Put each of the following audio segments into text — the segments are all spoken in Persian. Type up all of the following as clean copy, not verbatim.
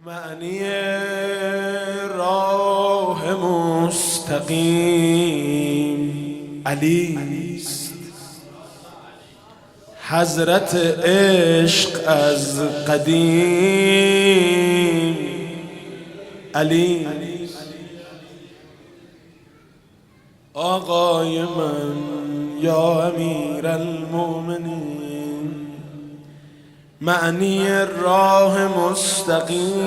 معنی راه مستقیم علی است، حضرت عشق از قدیم علی، آقای من یا امیر المؤمنین. معنی راه مستقیم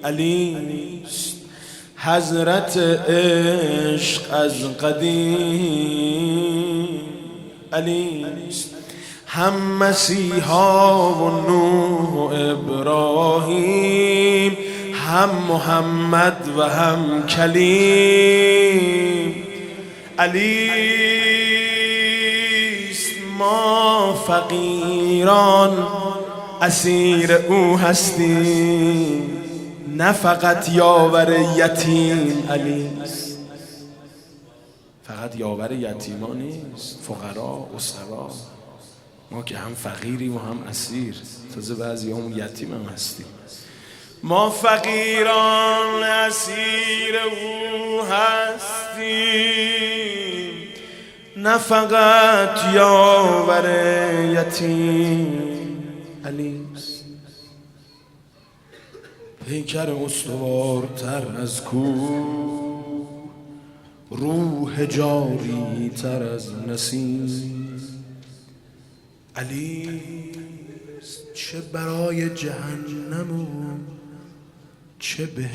علی است، حضرت عشق از قدیم علی است. هم مسیحا و نوح و ابراهیم، هم محمد و هم کلیم علی است. ما فقیران اسیر او هستیم، نه فقط یاور یتیم علی است. فقط یاور یتیما نیست، فقرا اسرا، ما که هم فقیریم و هم اسیر، تازه بعضی همون یتیم هم هستیم. ما فقیران اسیر او هستیم، نه فقط یاور یتیم علی است. پیکر استوارتر از کوه، روح جاری تر از نسیم علی است. چه برای جهنم و چه بهشت،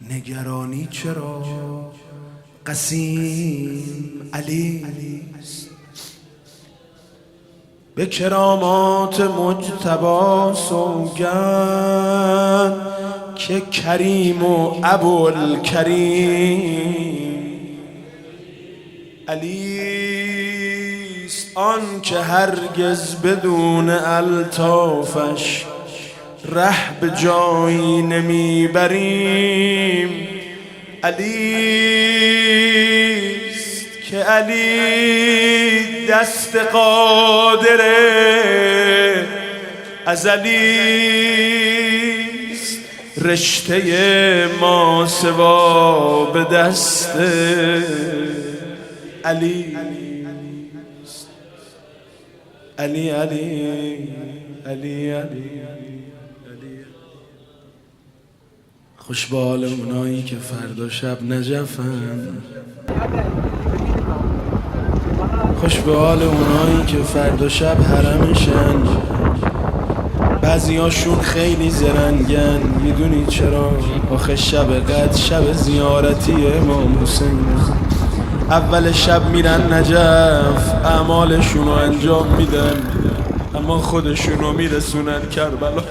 نگرانی چرا قسیم علی است. به کرامات مجتبی سوگند که کریم و ابوالکریم علی است. آن که هرگز بدون الطافش ره به جایی نمیبریم علی است. که علی دست قادر ازلی است، رشته ما سوا به دست علی است. علی علی علی علی خوش به حال اونایی که فردا شب نجفن، خوش به حال اونایی که فردا شب حرمشن. بعضی هاشون خیلی زرنگن، میدونی چرا؟ آخه شب قدر شب زیارتی امام حسین، اول شب میرن نجف، اعمالشون رو انجام میدن، اما خودشون رو میرسونن کربلا.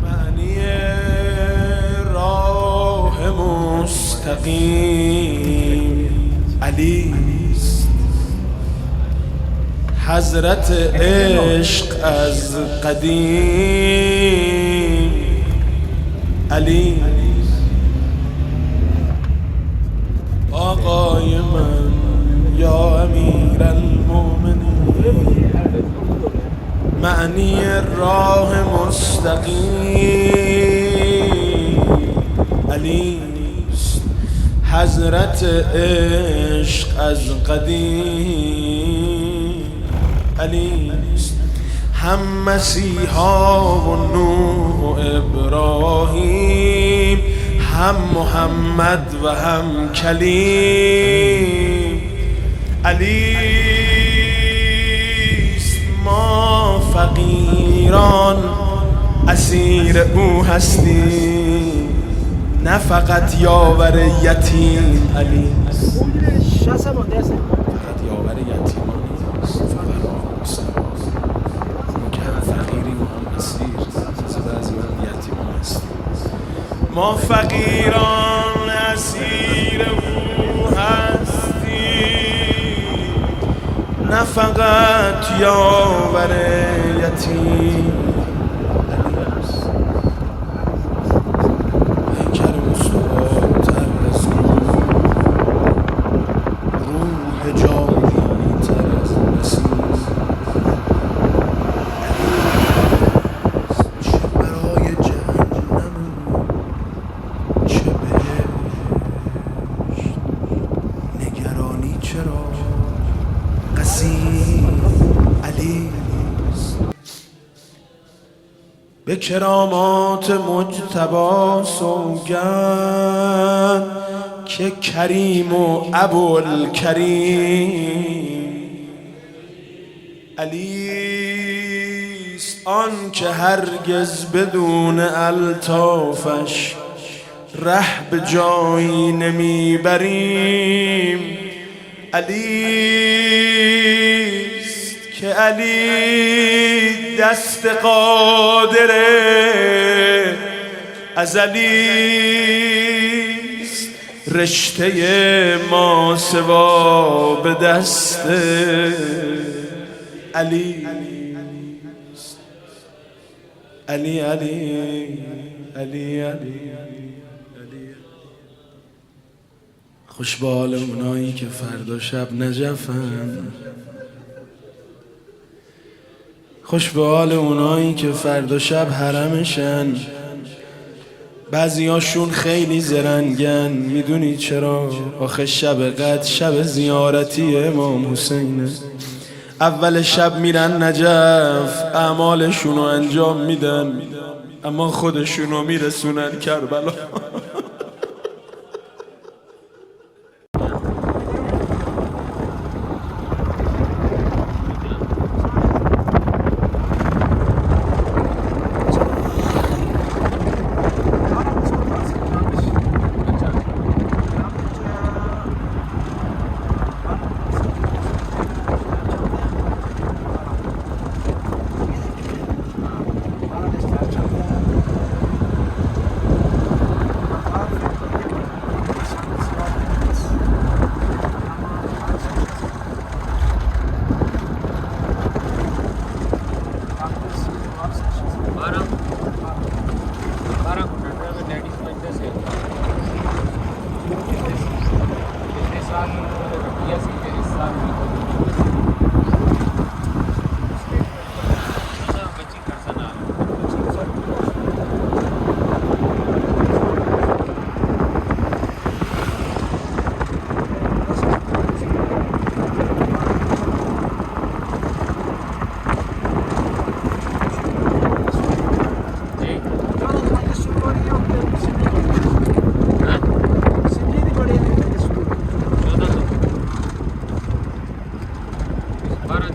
معنی راه مستقیم علی است، حضرت عشق از قدیم علی. آقای من یا امیر المؤمنین. معنی راه مستقیم علی است، حضرت عشق از قدیم علی است. هم مسیحا و نوح و ابراهیم، هم محمد و هم کلیم علی است. ما فقیران اسیر او هستیم، نه فقط یاور یتیم علی است. فقط یاور یتیمان نیست، فقرا و سرا، ما که هم فقیر ما فقیران اسیر او هستیم، نه فقط یاور یتیم. پیکر مصطفی تبرز کن، روح جاوی تر از نسیم. چه برای جهنم چه بهشت، نگرانی چرا قسیم علی است. به کرامات مجتبی سوگند که کریم و ابوالکریم علیست. آن که هرگز بدون الطافش ره به جایی نمیبریم علیست. که علی دست قادر ازلیست، رشته ما سوا به دست علی. علی علی علی علی خوش به حال اونایی که فردا شب نجفن، خوش به حال اونایی که فردا شب حرمشن. بعضیاشون خیلی زرنگن، میدونی چرا؟ آخه شب قدر شب زیارتی امام حسینه. اول شب میرن نجف، اعمالشونو انجام میدن، اما خودشونو میرسونن کربلا.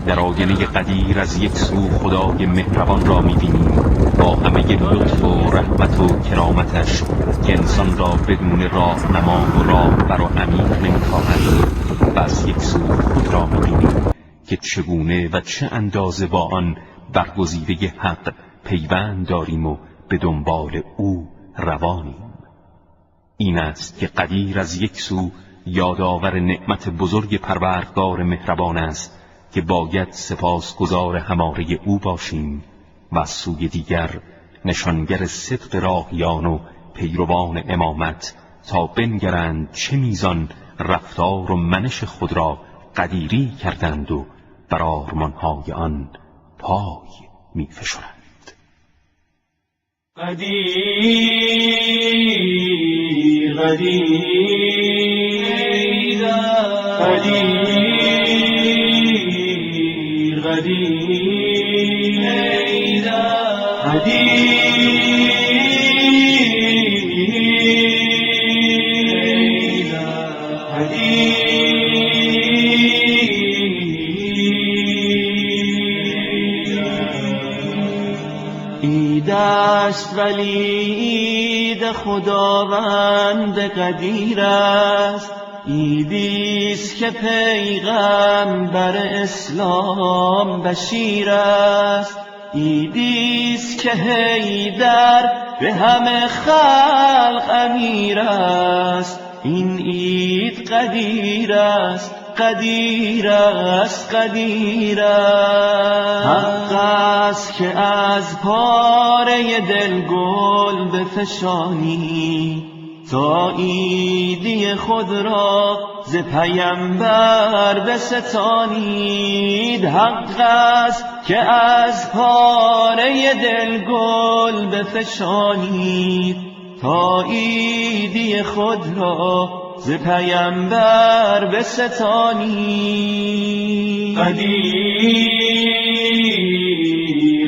در آینه قدیر از یک سو خدای مهربان را می‌بینیم با همه لطف و رحمت و کرامتش که انسان را بدون راهنما و راهبر و عمیق نمی‌خواهد، و از یک سو خود را می‌بینیم که چگونه و چه اندازه با آن برگزیده حق پیوند داریم و به دنبال او روانیم. این است که قدیر از یک سو یادآور نعمت بزرگ پروردگار مهربان است که باید سپاسگزار هماره او باشیم، و از سوی دیگر نشانگر صدق راهیان و پیروان امامت تا بنگرند چه میزان رفتار و منش خود را قدیری کردند و بر آرمانهای آن پای میفشرند. قدیر قدیر قدیر قدیر عید است ولی عید خداوند قدیر است، عیدیست که پیغمبر اسلام بشیر است. عیدیست که حیدر به همه خلق امیر است. این عید قدیر است، قدیر است، قدیر است. حق است که از پاره دل گل بفشانی تا عیدی خود را ز پیمبر بستانید. حق است که از پاره دل گل بفشانید تا عیدی خود را ز پیمبر بستانید. قدیر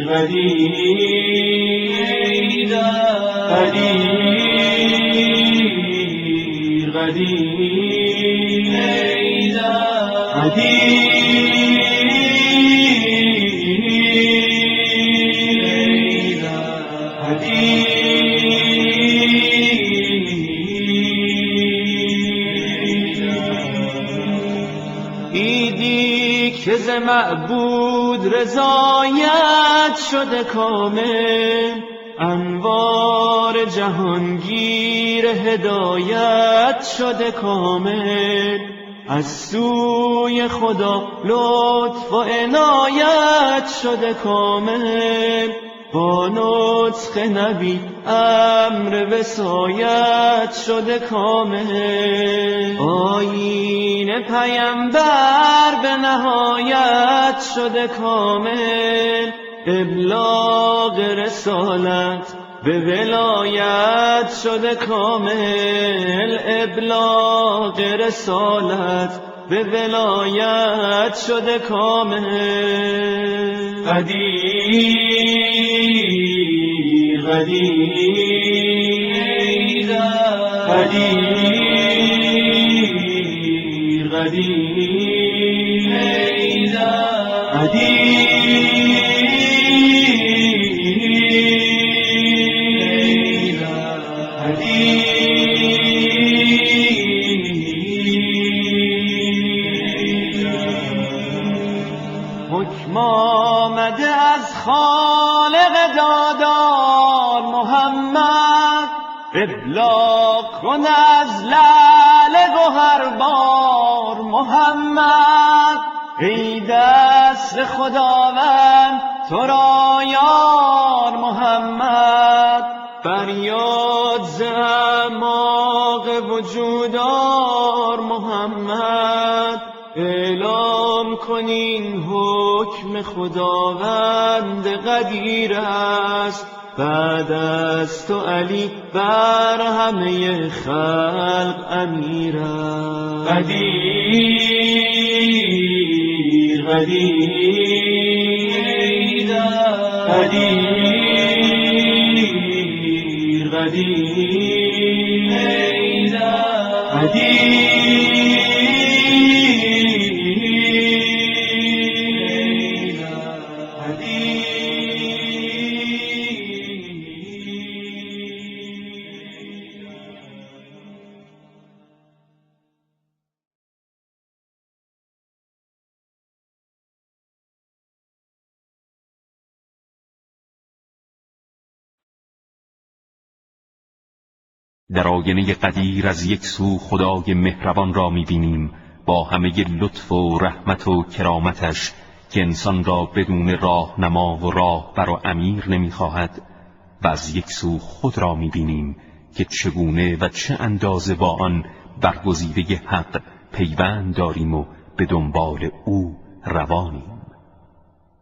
قدیر قدیر قدیر عیدی که ز معبود رضایت شده کامل، انوار جهانگیر هدایت شده کامل. از سوی خدا لطف و عنایت شده کامل. با نطق نبی امر وصایت شده کامل. آیین پیمبر به نهایت شده کامل. ابلاغ رسالت به ولایت شده کامل. ابلاغ رسالت به ولایت شده کامل. قدیر قدیر قدیر قدیر حکم آمده از خالق دادار محمد، ابلاغ کن از لعل گوهربار محمد. ای دست خداوند تو را یار محمد، فریاد ز اعماق وجودار محمد. اعلام کن این حکم خداوند قدیر است، بعد از تو علی بر همه خلق امیر است. قدیر قدیر قدیر قدیر قدیر در آینه قدیر از یک سو خدای مهربان را می‌بینیم با همه لطف و رحمت و کرامتش که انسان را بدون راهنما و راهبر و امیر نمی‌خواهد، و از یک سو خود را می‌بینیم که چگونه و چه اندازه با آن برگزیده حق پیوند داریم و به دنبال او روانیم.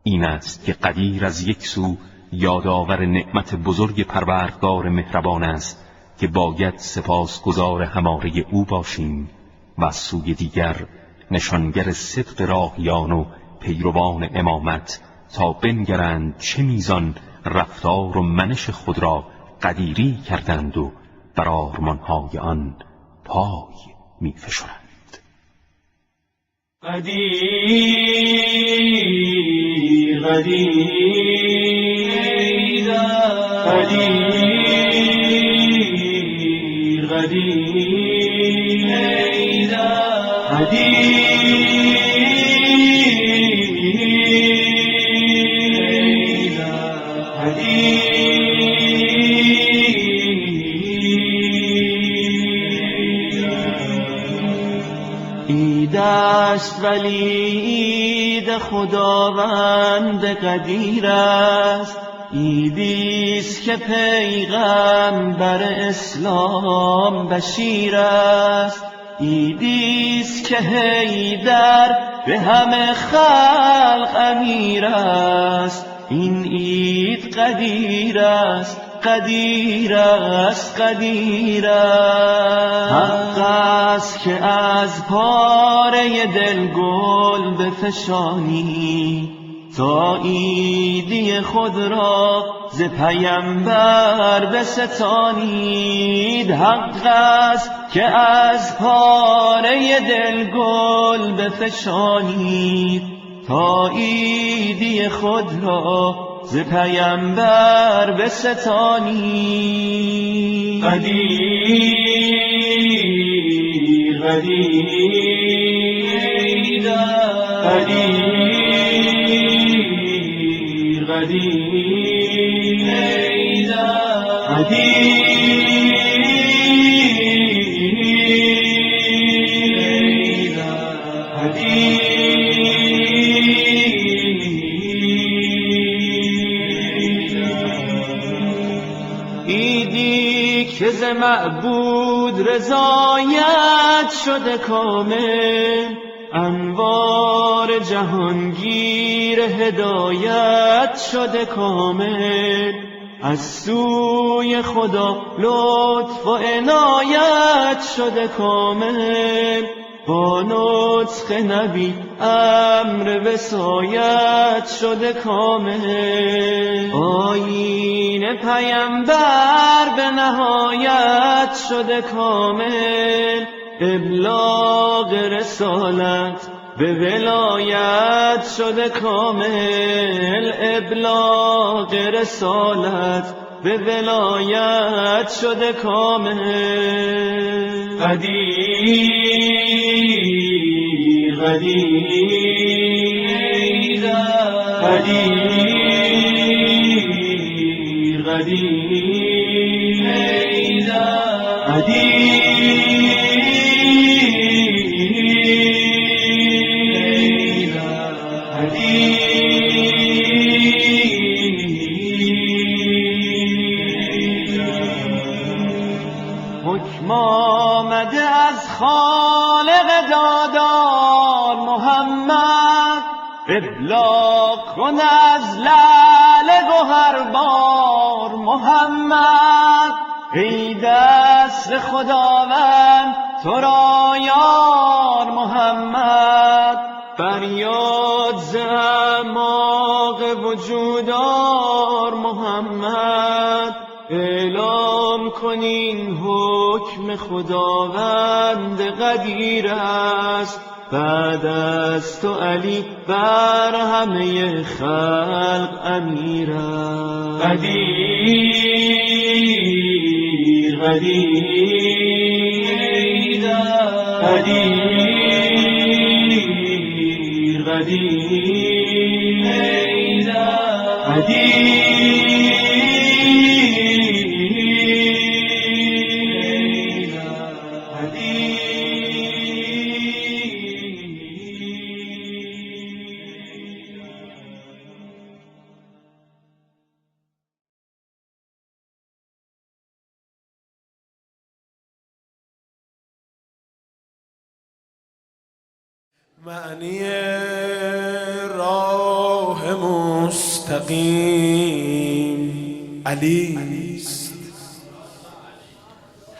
این است که قدیر از یک سو یادآور نعمت بزرگ پروردگار مهربان است که باید سپاسگزار هماره او باشیم، و از سوی دیگر نشانگر صدق راهیان و پیروان امامت تا بنگرند چه میزان رفتار و منش خود را قدیری کردند و بر آرمانهای آن پای میفشرند. قدیر قدیر قدیر قدیر قدیر ایدست ولی عید خداوند قدیر است، عیدیست که پیغمبر اسلام بشیر است، عیدیست که حیدر به همه خلق امیر است. این عید قدیر است، قدیر است، قدیر است. حق است که از پاره دل گل بفشانی، تا عیدی خود را ز پیمبر بستانید. حق است که از پاره دل گل بفشانید، تا عیدی خود را ز پیمبر بستانید. قدیر قدیر قدیر قدیر عیدی که ز معبود رضایت شده کامل، انوار جهانگیر هدایت شده کامل. از سوی خدا لطف و عنایت شده کامل، با نطق نبی امر وصایت شده کامل. آیین پیمبر به نهایت شده کامل، ابلاغ رسالت به ولایت شده کامل، ابلاغ رسالت به ولایت شده کامل. قدیر قدیر قدیر قدیر حکم آمده از خالق دادار محمد، ابلاغ کن از لعل گوهربار محمد. ای دست خداوند تو را یار محمد، فریاد ز اعماق وجودار محمد. اعلام کن این حکم خداوند قدیر است، بعد از تو علی بر همه خلق امیر است. قدیر قدیر قدیر قدیر قدیر معنی راه مستقیم علیست،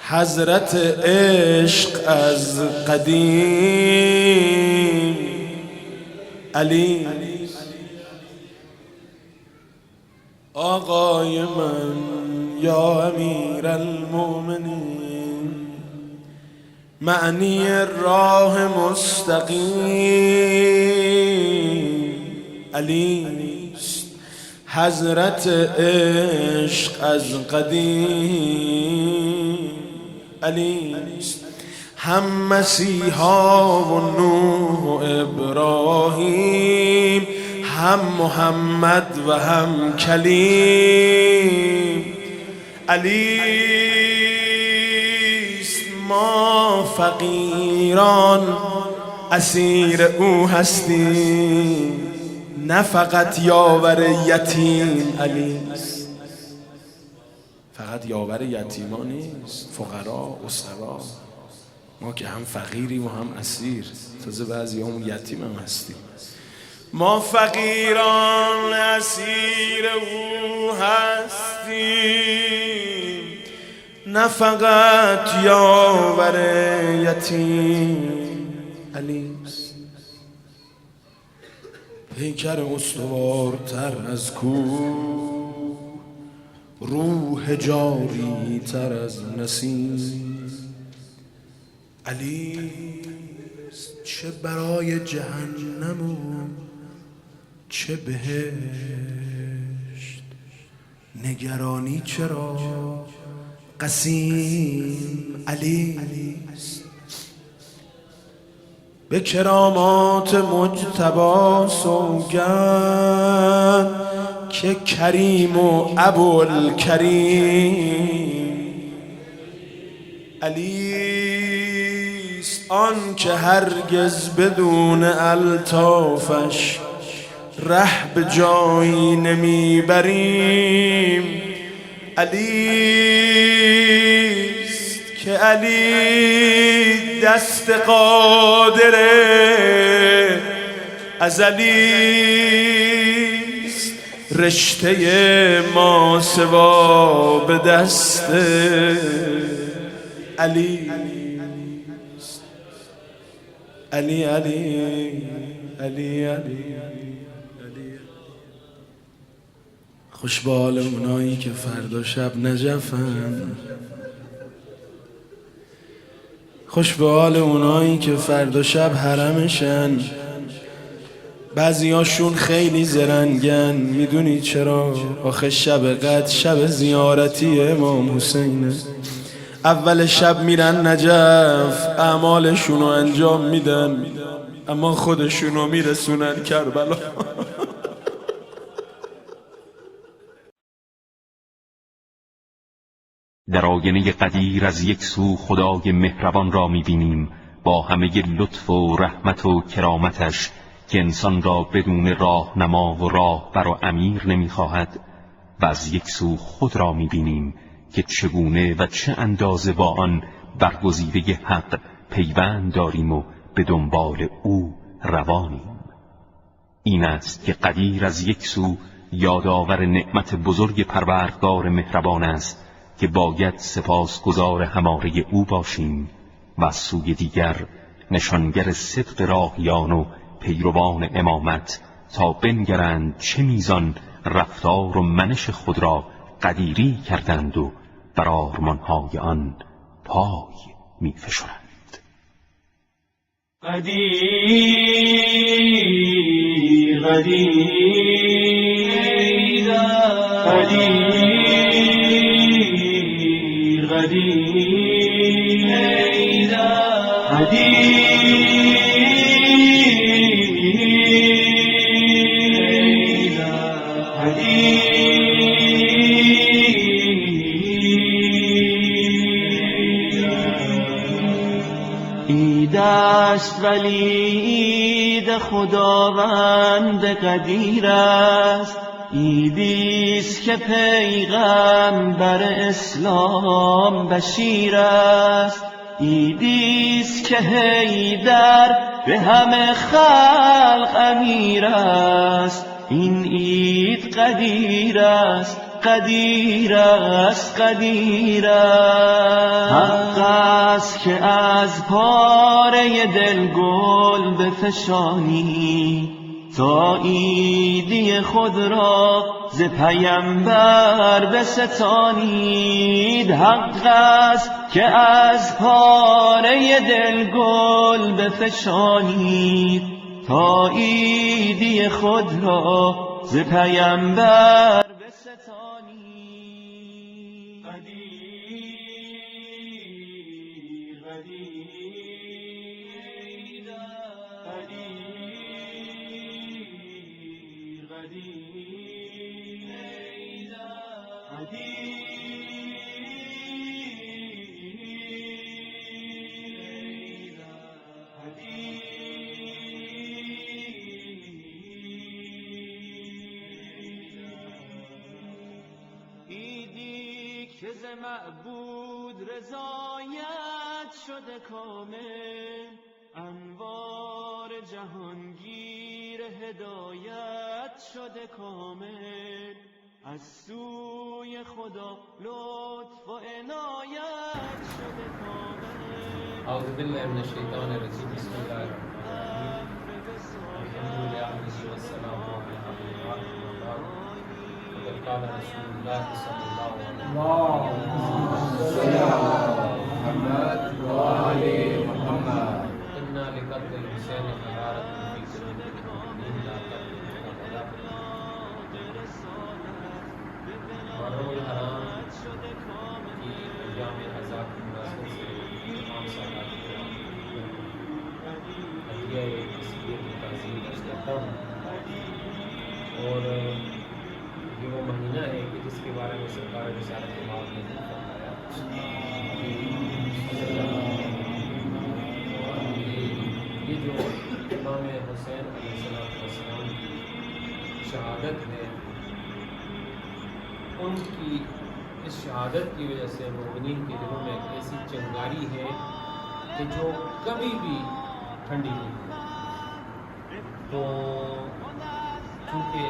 حضرت عشق از قدیم علیست. آقای من یا امیر المؤمنین، معنی راه مستقیم علیست، حضرت عشق از قدیم علیست. هم مسیحا و نوح و ابراهیم، هم محمد و هم کلیم. علیست ما فقیران اسیر او هستیم، نه فقط یاور یتیم علیست. فقط یاور یتیما نیست، فقرا، اسرا. ما که هم فقیریم و هم اسیر، تازه بعضی همون یتیم هم هستیم. ما فقیران اسیر او هستیم، نه فقط یاور یتیم علیست. پیکر استوارتر از کوه، روح جاری تر از نسیم علیست. چه برای جهنم و چه بهشت، نگرانی چرا قسیم علیست. به کرامات مجتبی سوگند که کریم و ابوالکریم علیست. آن که هرگز بدون الطافش ره به جایی نمیبریم علیست. که علی دست قادر ازلیست، رشته ما سوا به دست علی. علی علی علی علی خوش به حال اونایی که فردا شب نجفن. خوش به حال اونایی که فردا شب حرمشن. بعضیاشون خیلی زرنگن، میدونی چرا؟ آخه شب قدر شب زیارتی امام حسینه. اول شب میرن نجف، اعمالشونو انجام میدن، اما خودشونو میرسونن کربلا. در آینه قدیر از یک سو خدای مهربان را می‌بینیم با همه لطف و رحمت و کرامتش که انسان را بدون راهنما و راهبر و امیر نمی‌خواهد، و از یک سو خود را می‌بینیم که چگونه و چه اندازه با آن برگزیده حق پیوند داریم و به دنبال او روانیم. این است که قدیر از یک سو یادآور نعمت بزرگ پروردگار مهربان است که باید سپاسگزار هماره او باشیم، و از سوی دیگر نشانگر صدق راهیان و پیروان امامت تا بنگرند چه میزان رفتار و منش خود را قدیری کردند و بر آرمانهای آن پای میفشرند. قدیر قدیر قدیر قدیر ایدست ولی عید خداوند قدیر است، عیدیست که پیغمبر اسلام بشیر است، عیدیست که حیدر به همه خلق امیر است. این عید قدیر است، قدیر است، قدیر است. حق است که از پاره دل گل بفشانی تا عیدی خود را ز پیمبر بستانید. حق است که از پاره دل گل بفشانید تا عیدی خود را ز پیمبر بستانید. ایدی که ز معبود رضایت شده کامل، انوار جهانگیر هدایت شده کامل، از سوی خدا لطف و عنایت شده کامل. اعوذ باللہ من الشیطان الرجیم، بسم اللہ الرحمن الرحیم، الحمدللہ والسلام علی رسول اللہ، وقد قال رسول اللہ صلی اللہ علیہ وسلم انا لقتل الحسین حرارۃ فی قلوب المؤمنین لا تقتلوا محرم الحرام کی ایام عزا کی مناسبت سے تمام سادات ہدیہ تصویر کی تعظیم پیش کرتا ہوں، اور یہ وہ مہینہ ہے کہ جس کے بارے میں سرکار رسالت مآب نے فرمایا یہ جو امام حسین علیہ السلام کی شہادت ہے، ان کی اس شہادت کی وجہ سے مومنین کے دلوں میں ایک ایسی چنگاری ہے کہ جو کبھی بھی ٹھنڈی نہیں ہوئی۔ تو چونکہ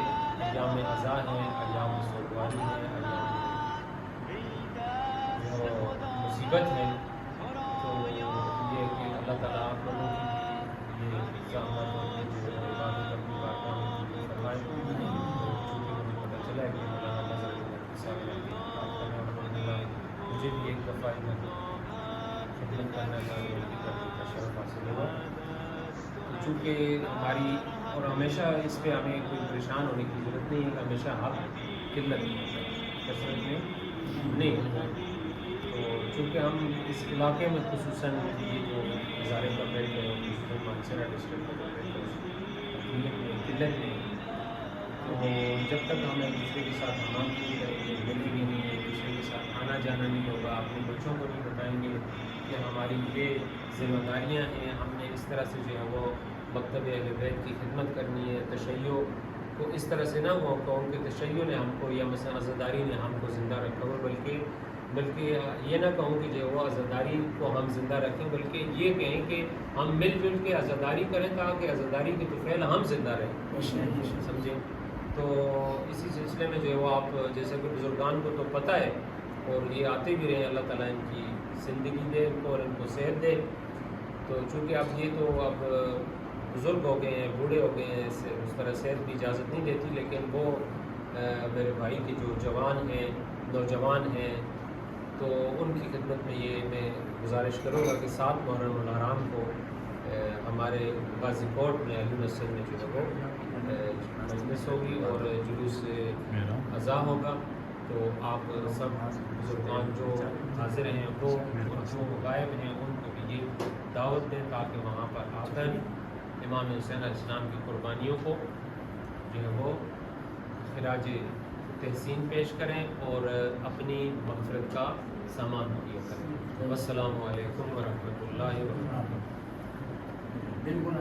ایام عزا ہیں، ایام سوگواری ہیں، ایام جو مصیبت ہے، تو یہ کہ اللہ تعالیٰ آپ لوگوں کی بھی یہ زحمت اور جو عبادت اپنی بارگاہ میں فرمائے۔ چونکہ مجھے پتہ چلا ہے کہ مولانا نظر مجھے بھی ایک دفعہ خدمت کرنا چاہیے، ان کی طرف کا شرف حاصل ہوا۔ چونکہ ہماری اور ہمیشہ اس پہ ہمیں کوئی پریشان ہونے کی ضرورت نہیں ہے کہ ہمیشہ حق قلت کثرت میں نہیں ہوتا۔ تو چونکہ ہم اس علاقے میں خصوصاً یہ جو ہزارے کا بیلٹ ہے، خصوصاً مانسہرہ ڈسٹرکٹ کا بیلٹ ہے، اس میں قلت نہیں ہے، تو جب تک ہم ایک دوسرے کے ساتھ ہم نہیں کریں گے، ملیں گے نہیں، ایک دوسرے کے ساتھ آنا جانا نہیں ہوگا، اپنے بچوں کو نہیں بتائیں گے کہ ہماری یہ ذمہ داریاں ہیں، ہم نے اس طرح سے جو ہے وہ مکتب اہل بیت کی خدمت کرنی ہے، تشیع کو اس طرح سے نہ ہو کہوں کہ تشیع نے ہم کو یا مثلا عزاداری نے ہم کو زندہ رکھا ہو، بلکہ یہ نہ کہوں کہ جو وہ عزاداری کو ہم زندہ رکھیں، بلکہ یہ کہیں کہ ہم مل جل کے عزاداری کریں تاکہ عزاداری کے طفیل ہم زندہ رہیں، سمجھیں۔ تو اسی سلسلے میں جو ہے وہ آپ جیسے کہ بزرگان کو تو پتہ ہے اور یہ آتے بھی رہے، اللہ تعالیٰ ان کی زندگی دے ان کو اور ان کو صحت دے۔ تو چونکہ اب یہ تو اب بزرگ ہو گئے ہیں، بوڑھے ہو گئے ہیں، اس طرح صحت کی اجازت نہیں دیتی، لیکن وہ میرے بھائی کے جو جوان ہیں، نوجوان ہیں، تو ان کی خدمت میں یہ میں گزارش کروں گا کہ 7 محرم الحرام کو ہمارے غازی کوٹ میں علی مسجد میں جو ہے وہ مجلس ہوگی اور جلوس عزا ہوگا۔ تو آپ سب بزرگان جو حاضر ہیں وہ اور جو غائب ہیں ان کو بھی یہ دعوت دیں تاکہ وہاں پر آ کر امام حسین علیہ السلام کی قربانیوں کو جو ہے وہ خراج تحسین پیش کریں اور اپنی مغفرت کا سامان مہیا کریں۔ السلام علیکم ورحمۃ اللہ وبرکاتہ۔ بالکل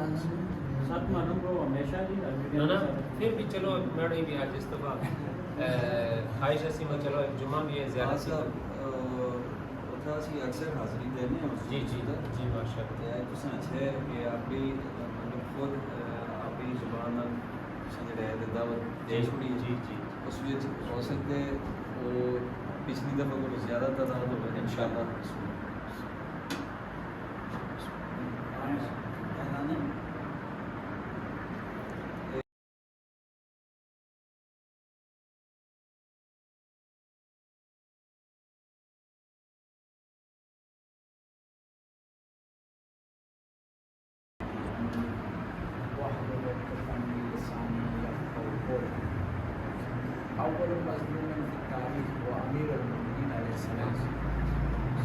سات معلوم کو ہمیشہ نا پھر بھی چلو میڈم بھی آج اس دفعہ خواہش ایسی میں چلو جمعہ بھی ہے زیادہ اکثر حاضری دینے جی جی جی ماشاء اللہ تو اچھا ہے کہ آپ بھی خود آپ ہی زبان دعوت دے چھوڑی جی جی اس میں ہو سکتے وہ پچھلی دفعہ کو زیادہ تعداد ہو ان شاء اللہ۔ اول مظلوم کی تاریخ وہ امیر المؤمنین علیہ السلام،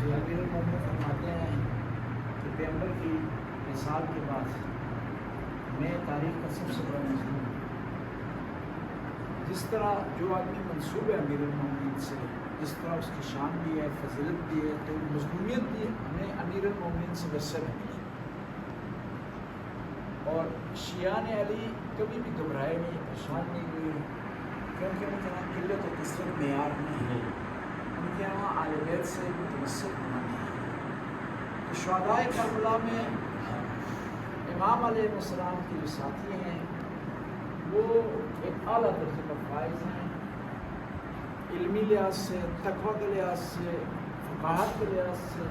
جو امیر المؤمنین فرماتے ہیں کہ پیغمبر کی وصال کے بعد میں تاریخ کا سب سے بڑا مظلوم ہوں، جس طرح جو آدمی منسوب ہے امیر المومنین سے، جس طرح اس کی شان بھی ہے، فضیلت بھی ہے، تو مظلومیت بھی ہے، ہمیں امیر المومنین سے ویسے ملی. اور شیعان علی کبھی بھی گھبرائے نہیں، پریشان نہیں ہوئے، کیونکہ ان کے یہاں قلت و کثرت معیار نہیں ہے، ان کے یہاں اہل بیت سے متمسک ہونا نہیں ہے. تو شہدائے کربلا میں امام علیہ السلام کے جو ساتھی ہیں وہ ایک اعلیٰ درجے پر فائز ہیں، علمی لحاظ سے، تقویٰ کے لحاظ سے، فقاہت کے لحاظ سے،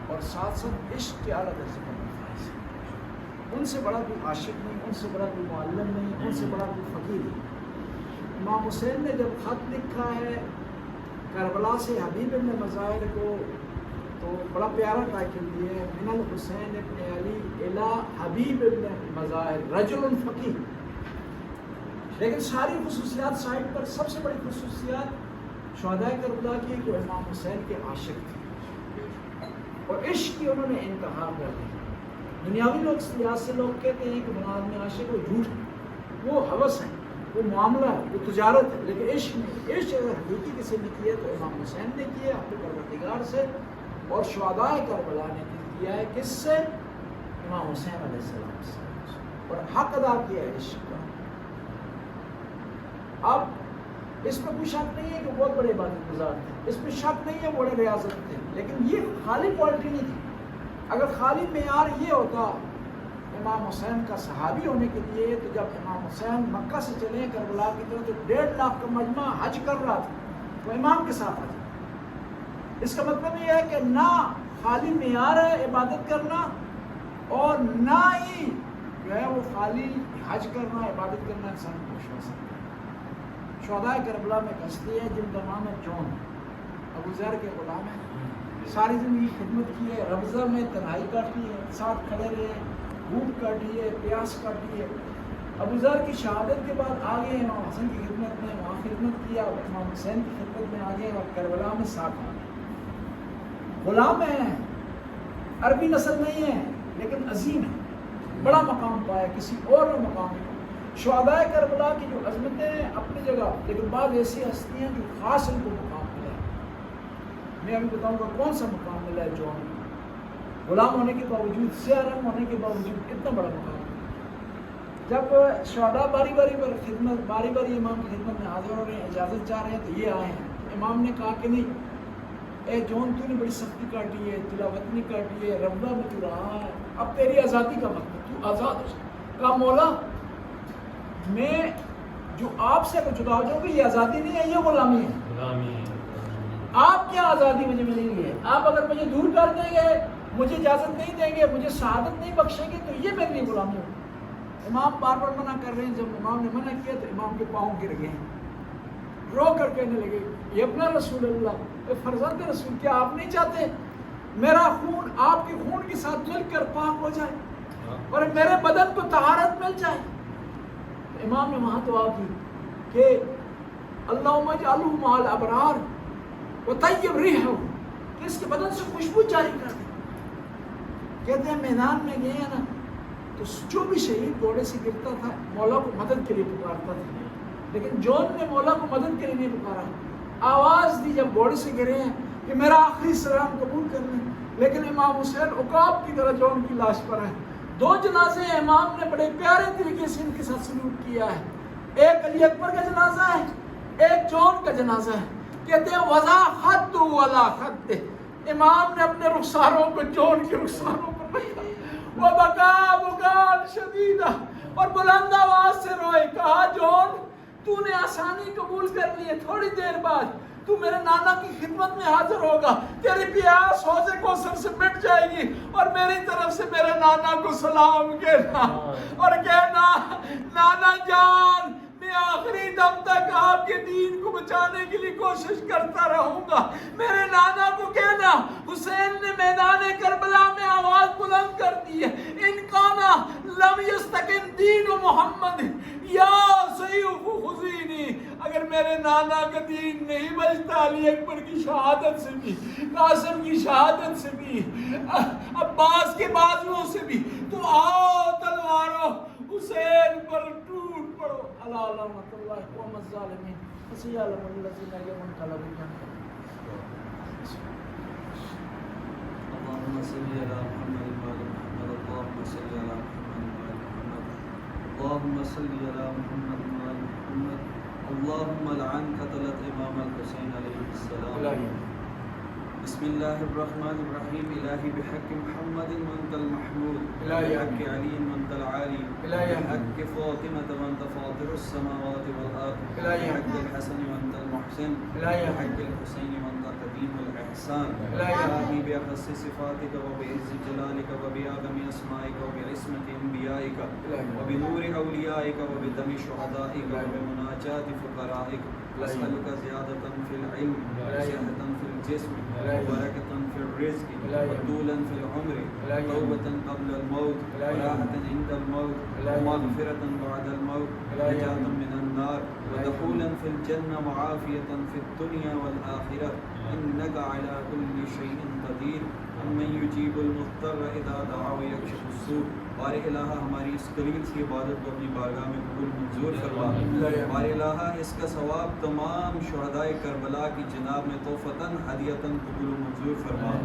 اور ساتھ ساتھ عشق کے اعلیٰ درجے پر فائز ہیں. ان سے بڑا کوئی عاشق نہیں، ان سے بڑا کوئی معلم نہیں، ان سے بڑا کوئی فقیر نہیں. امام حسین نے جب خط لکھا ہے کربلا سے حبیب ابن مظاہر کو، تو بڑا پیارا ٹائٹل دیا ہے، من الحسین ابن علی الی حبیب ابن مظاہر رجل فقیر. لیکن ساری خصوصیات سائڈ پر، سب سے بڑی خصوصیات شہداء کربلا کی کہ امام حسین کے عاشق تھے اور عشق کی انہوں نے انتہا کر دی. دنیاوی لحاظ سے لوگ کہتے ہیں کہ بنیاد میں عاشق وہ جھوٹ ہے، وہ ہوس ہے، وہ معاملہ ہے، وہ تجارت ہے. لیکن عشق نہیں، عشق اگر حقیقی کسی نے کیا تو امام حسین نے کیا اپنے پروردگار سے، اور شہداء کربلا نے کیا ہے کس سے؟ امام حسین علیہ السلام سے، اور حق ادا کیا ہے عشق کا. اب اس میں کوئی شک نہیں ہے کہ بہت بڑے عبادت گزار تھے، اس میں شک نہیں ہے بڑے ریاضت تھے، لیکن یہ خالی کوالٹی نہیں تھی. اگر خالی معیار یہ ہوتا امام حسین کا صحابی ہونے کے لیے، تو جب امام حسین مکہ سے چلے کربلا کی طرف تو 1.5 لاکھ کا مجمع حج کر رہا تھا، وہ امام کے ساتھ حج. اس کا مطلب یہ ہے کہ نہ خالی معیار ہے عبادت کرنا، اور نہ ہی جو ہے وہ خالی حج کرنا، عبادت کرنا انسان کو خوش ہو سکتا ہے. شہداء کربلا میں ہستی ہے جن کا نام ہے جون، ابو ذر کے غلام ہیں، ساری زندگی خدمت کی ہے، ربضہ میں تنہائی کاٹی ہے، ساتھ کھڑے رہے، بھوک کاٹی ہے، پیاس کاٹی ہے. ابو ذر کی شہادت کے بعد آگے امام حسن کی خدمت میں وہاں خدمت کیا، اور امام حسین کی خدمت میں آگے اور کربلا میں ساتھ آ گئے. غلام ہیں، عربی نسل نہیں ہے، لیکن عظیم ہے، بڑا مقام پایا، کسی اور نے مقام نہیں. شہداء کربلا کی جو عظمتیں ہیں اپنی جگہ، لیکن بعض ایسی ہستی ہیں جو خاص ان کو مقام ملا ہے. میں ابھی بتاؤں گا کون سا مقام ملا ہے جون. غلام ہونے کے باوجود، سیاہ رنگ ہونے کے باوجود اتنا بڑا مقام. جب شہداء باری باری پر خدمت، باری باری امام کی خدمت میں حاضر ہو رہے ہیں، اجازت چاہ رہے ہیں، تو یہ آئے ہیں. امام نے کہا کہ نہیں اے جون، تو نے بڑی سختی کاٹی ہے، تلاوت نہیں کاٹی ہے، ربضہ میں تو رہا ہے، اب تیری آزادی کا وقت ہے، تو آزاد ہو. کہا مولا میں جو آپ سے جدا ہو جاؤں گی، یہ آزادی نہیں ہے، یہ غلامی ہے. آپ کیا آزادی مجھے ملے گی؟ آپ اگر مجھے دور کر دیں گے، مجھے اجازت نہیں دیں گے، مجھے شہادت نہیں بخشیں گے، تو یہ میرے لیے غلامی ہوگی. امام بار بار منع کر رہے ہیں. جب امام نے منع کیا تو امام کے پاؤں گر گئے ہیں، رو کر کہنے لگے یہ اپنا رسول اللہ، اے فرزند رسول، کیا آپ نہیں چاہتے میرا خون آپ کے خون کے ساتھ مل کر پاک ہو جائے اور میرے بدن کو طہارت مل جائے؟ امام نے وہاں دعا کی کہ اللہم اجعلہ مع الابرار وطیب ریحہ، کہ اس کے بدن سے خوشبو جاری کر دیں. کہتے ہیں میدان میں گئے ہیں نا، تو جو بھی شہید گھوڑے سے گرتا تھا مولا کو مدد کے لیے پکارتا تھا، لیکن جون نے مولا کو مدد کے لیے نہیں پکارا. آواز دی جب گھوڑے سے گرے ہیں کہ میرا آخری سلام قبول کر لیں، لیکن امام حسین عقاب کی طرح جون کی لاش پر ہے. 2 جنازے امام نے بڑے پیارے طریقے سے ان کے ساتھ سلوک کیا ہے. ایک علی اکبر کا جنازہ ہے، ایک جون کا جنازہ ہے. کہتے ہیں وضع خط ولا خط، امام نے اپنے رخساروں کو جون کے رخساروں پر رکھا، وہ بکا شدیدہ، اور بلند آواز سے روئے. کہا جون تو نے آسانی قبول کر لی ہے، تھوڑی دیر بعد تو میرے نانا کی خدمت میں حاضر ہوگا، تیری پیاس حوض کوثر سے مٹ جائے گی، اور میری طرف سے میرے نانا کو سلام کہنا اور کہنا نانا جان میں آخری دم تک آپ کے دین کو بچانے کے لیے کوشش کرتا رہوں گا. میرے نانا کو کہنا حسین نے میدان کربلا میں آواز بلند کر دی ہے، ان کانا لم یستقم دین محمد یا سیف خزینی، اگر میرے نانا کا دین نہیں بچتا علی اکبر کی شہادت سے بھی، قاسم کی شہادت سے بھی، عباس کے بازوؤں سے بھی، تو آؤ تلواروں حسین پر ٹوٹ پڑو. پڑھو الا لعنۃ اللہ قوم الظالمین فسيعلم الذين ينقلبون اللهم صل على محمد وعلى محمد اللهم صل على محمد وعلى محمد اللهم صل على محمد وعلى محمد اللهم لعن قتلة امام الحسين عليه السلام بسم الله الرحمن الرحيم إلهي بحق محمد وانت المحمود بحق علي وانت العالي بحق فاطمة وانت فاطر السماوات والأرض بحق الحسن وانت المحسن بحق الحسين وانت قديم الإحسان إلهي بأخص صفاتك وبعز جلالك وبأعظم أسمائك وبعصمة أنبيائك وبنور أوليائك وبدم شهدائك وبمناجاة فقرائك أسألك زيادة في العلم وصحة في الجسم وبركة في الرزق وطولا في العمر توبة قبل الموت وراحة عند الموت ومغفرة بعد الموت نجاة من النار ودخولا في الجنة وعافية في الدنيا والآخرة إنك على كل شيء قدير من يجيب المضطر إذا دعا ويكشف السوء بارے الہ ہماری اس قلیل سی عبادت کو اپنی بارگاہ میں قبول منظور فرما بارے الہ اس کا ثواب تمام شہدائے کربلا کی جناب میں توفتاً ہدیتاً قبول منظور فرما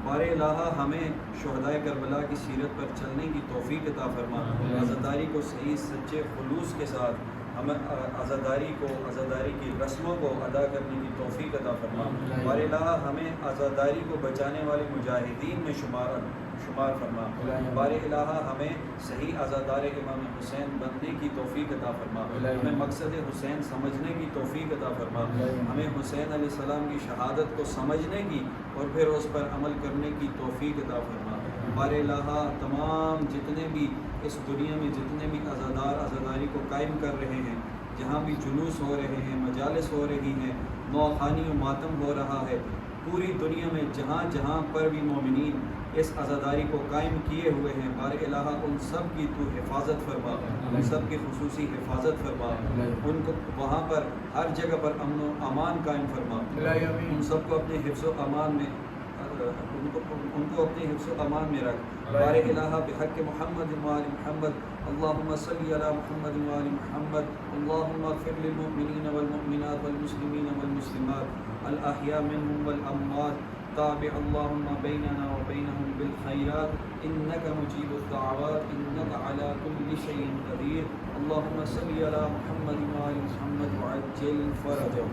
بارے الہ ہمیں شہدائے کربلا کی سیرت پر چلنے کی توفیق عطا فرما عزاداری کو صحیح سچے خلوص کے ساتھ ہمیں عزاداری کی رسموں کو ادا کرنے کی توفیق عطا فرما بارے الہ ہمیں عزاداری کو بچانے والے مجاہدین میں شمار فرما بارے الہ ہمیں صحیح عزادار امام حسین بننے کی توفیق عطا فرما ہمیں مقصد حسین سمجھنے کی توفیق عطا فرما ہمیں حسین علیہ السلام کی شہادت کو سمجھنے کی اور پھر اس پر عمل کرنے کی توفیق عطا فرما بارے الہ تمام جتنے بھی اس دنیا میں جتنے بھی عزادار عزاداری کو قائم کر رہے ہیں جہاں بھی جلوس ہو رہے ہیں مجالس ہو رہی ہیں نوخانی و ماتم ہو رہا ہے پوری دنیا میں جہاں جہاں پر بھی مومنین اس عزاداری کو قائم کیے ہوئے ہیں بارے الہ ان سب کی تو حفاظت فرما ان سب کی خصوصی حفاظت فرما ان کو وہاں پر ہر جگہ پر امن و امان قائم فرما ان سب کو اپنے حفظ و امان میں ان کو اپنے حفظ و امان میں رکھ بارے الہ بحق محمد وآل محمد اللهم صل على محمد وآل محمد اللهم اغفر للمؤمنين والمؤمنات والمسلمين والمسلمات الأحياء منهم والأموات تابع اللهم بيننا وبينهم بالخيرات إنك مجيب الدعوات إنك على كل شيء قدير اللهم صل على محمد وآل محمد وعجل فرجهم